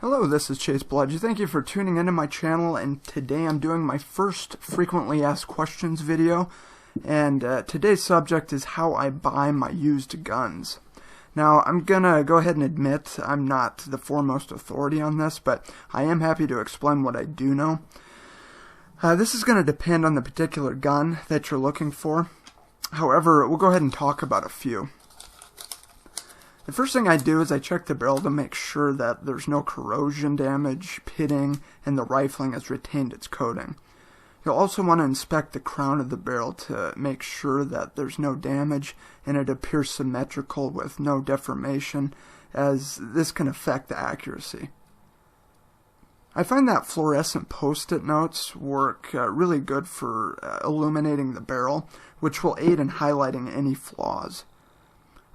Hello, this is Chase Bludge. Thank you for tuning into my channel, and today I'm doing my first frequently asked questions video, and today's subject is how I buy my used guns. Now, I'm gonna go ahead and admit I'm not the foremost authority on this, but I am happy to explain what I do know. This is going to depend on the particular gun that you're looking for. However, we'll go ahead and talk about a few. The first thing I do is I check the barrel to make sure that there's no corrosion damage, pitting, and the rifling has retained its coating. You'll also want to inspect the crown of the barrel to make sure that there's no damage and it appears symmetrical with no deformation, as this can affect the accuracy. I find that fluorescent post-it notes work really good for illuminating the barrel, which will aid in highlighting any flaws.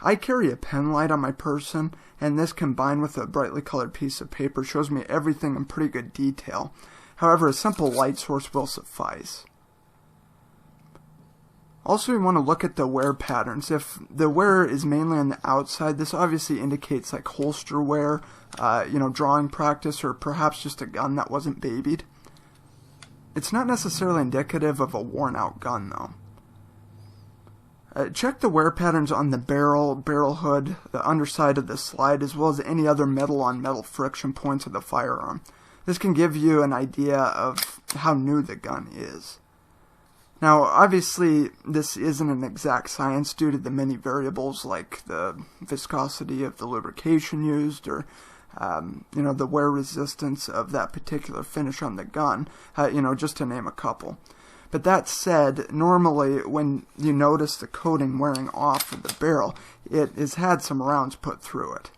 I carry a pen light on my person, and this combined with a brightly colored piece of paper shows me everything in pretty good detail. However, a simple light source will suffice. Also, you want to look at the wear patterns. If the wear is mainly on the outside, this obviously indicates like holster wear, drawing practice, or perhaps just a gun that wasn't babied. It's not necessarily indicative of a worn out gun though. Check the wear patterns on the barrel hood, the underside of the slide, as well as any other metal-on-metal friction points of the firearm. This can give you an idea of how new the gun is. Now, obviously, this isn't an exact science due to the many variables like the viscosity of the lubrication used or, the wear resistance of that particular finish on the gun, just to name a couple. But that said, normally when you notice the coating wearing off of the barrel, it has had some rounds put through it.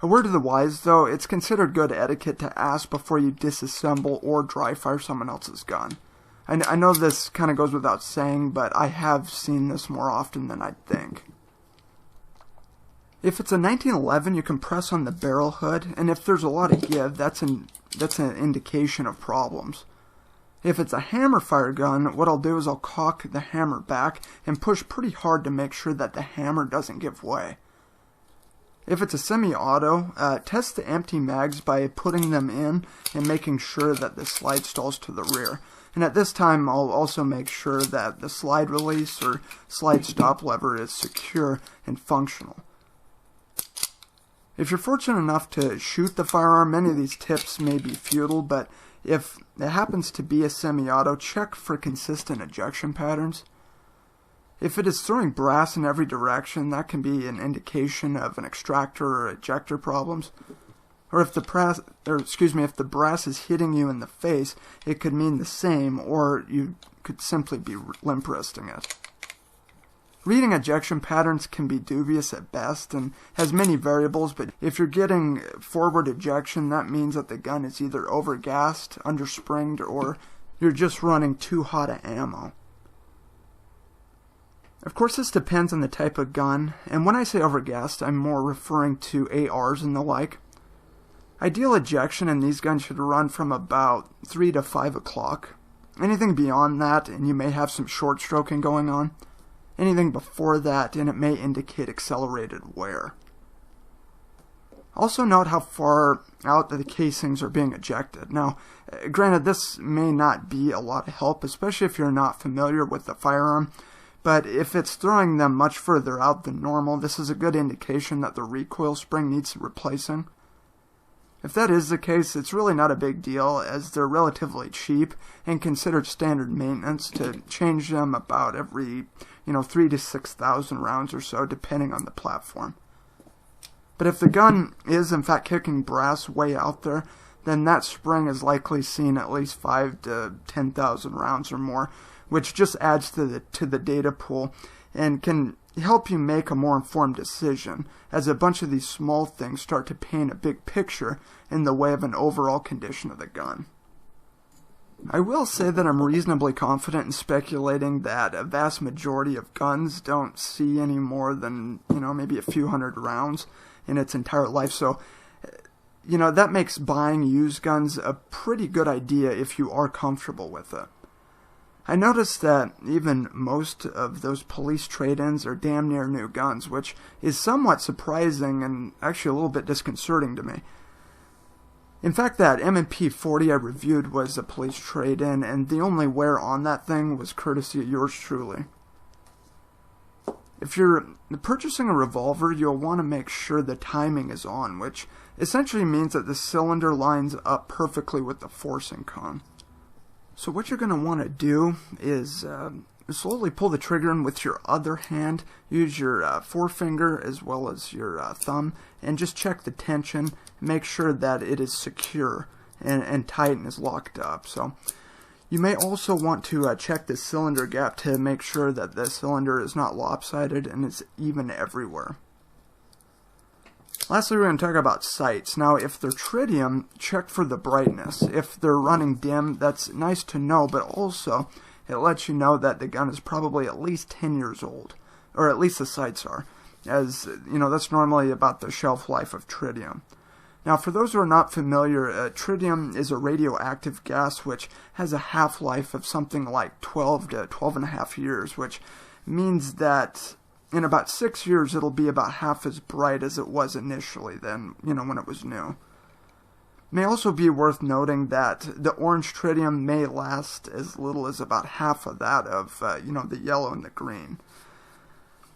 A word to the wise though, it's considered good etiquette to ask before you disassemble or dry fire someone else's gun. I know this kind of goes without saying, but I have seen this more often than I'd think. If it's a 1911, you can press on the barrel hood, and if there's a lot of give, that's an indication of problems. If it's a hammer fire gun, what I'll do is I'll cock the hammer back and push pretty hard to make sure that the hammer doesn't give way. If it's a semi-auto, test the empty mags by putting them in and making sure that the slide stalls to the rear. And at this time, I'll also make sure that the slide release or slide stop lever is secure and functional. If you're fortunate enough to shoot the firearm, many of these tips may be futile, but if it happens to be a semi-auto, check for consistent ejection patterns. If it is throwing brass in every direction, that can be an indication of an extractor or ejector problems. Or if the brass is hitting you in the face, it could mean the same, or you could simply be limp wristing it. Reading ejection patterns can be dubious at best and has many variables, but if you're getting forward ejection, that means that the gun is either overgassed, underspringed, or you're just running too hot of ammo. Of course, this depends on the type of gun, and when I say overgassed, I'm more referring to ARs and the like. Ideal ejection in these guns should run from about 3 to 5 o'clock. Anything beyond that, and you may have some short stroking going on. Anything before that, and it may indicate accelerated wear. Also note how far out the casings are being ejected. Now, granted, this may not be a lot of help, especially if you're not familiar with the firearm, but if it's throwing them much further out than normal, this is a good indication that the recoil spring needs replacing. If that is the case, it's really not a big deal, as they're relatively cheap and considered standard maintenance to change them about every 3 to 6,000 rounds or so, depending on the platform. But if the gun is in fact kicking brass way out there, then that spring has likely seen at least 5 to 10,000 rounds or more, which just adds to the data pool and can help you make a more informed decision, as a bunch of these small things start to paint a big picture in the way of an overall condition of the gun. I will say that I'm reasonably confident in speculating that a vast majority of guns don't see any more than, maybe a few hundred rounds in its entire life, so, that makes buying used guns a pretty good idea if you are comfortable with it. I noticed that even most of those police trade-ins are damn near new guns, which is somewhat surprising and actually a little bit disconcerting to me. In fact, that M&P 40 I reviewed was a police trade-in, and the only wear on that thing was courtesy of yours truly. If you're purchasing a revolver, you'll want to make sure the timing is on, which essentially means that the cylinder lines up perfectly with the forcing cone. So what you're going to want to do is slowly pull the trigger in with your other hand. Use your forefinger as well as your thumb, and just check the tension. Make sure that it is secure and tight and is locked up. So you may also want to check the cylinder gap to make sure that the cylinder is not lopsided and is even everywhere. Lastly, we're going to talk about sights. Now, if they're tritium, check for the brightness. If they're running dim, that's nice to know, but also it lets you know that the gun is probably at least 10 years old, or at least the sights are, as you know, that's normally about the shelf life of tritium. Now, for those who are not familiar, tritium is a radioactive gas which has a half-life of something like 12 to 12.5 years, which means that in about 6 years it'll be about half as bright as it was initially then, when it was new. It may also be worth noting that the orange tritium may last as little as about half of that of, the yellow and the green.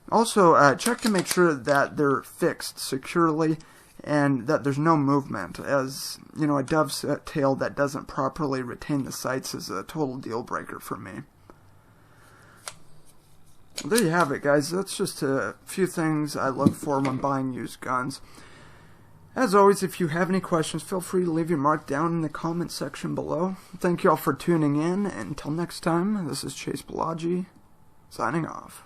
Also, check to make sure that they're fixed securely and that there's no movement, as, a dove's tail that doesn't properly retain the sights is a total deal breaker for me. There you have it, guys. That's just a few things I look for when buying used guns. As always, if you have any questions, feel free to leave your mark down in the comment section below. Thank you all for tuning in, and until next time, this is Chase Balaji, signing off.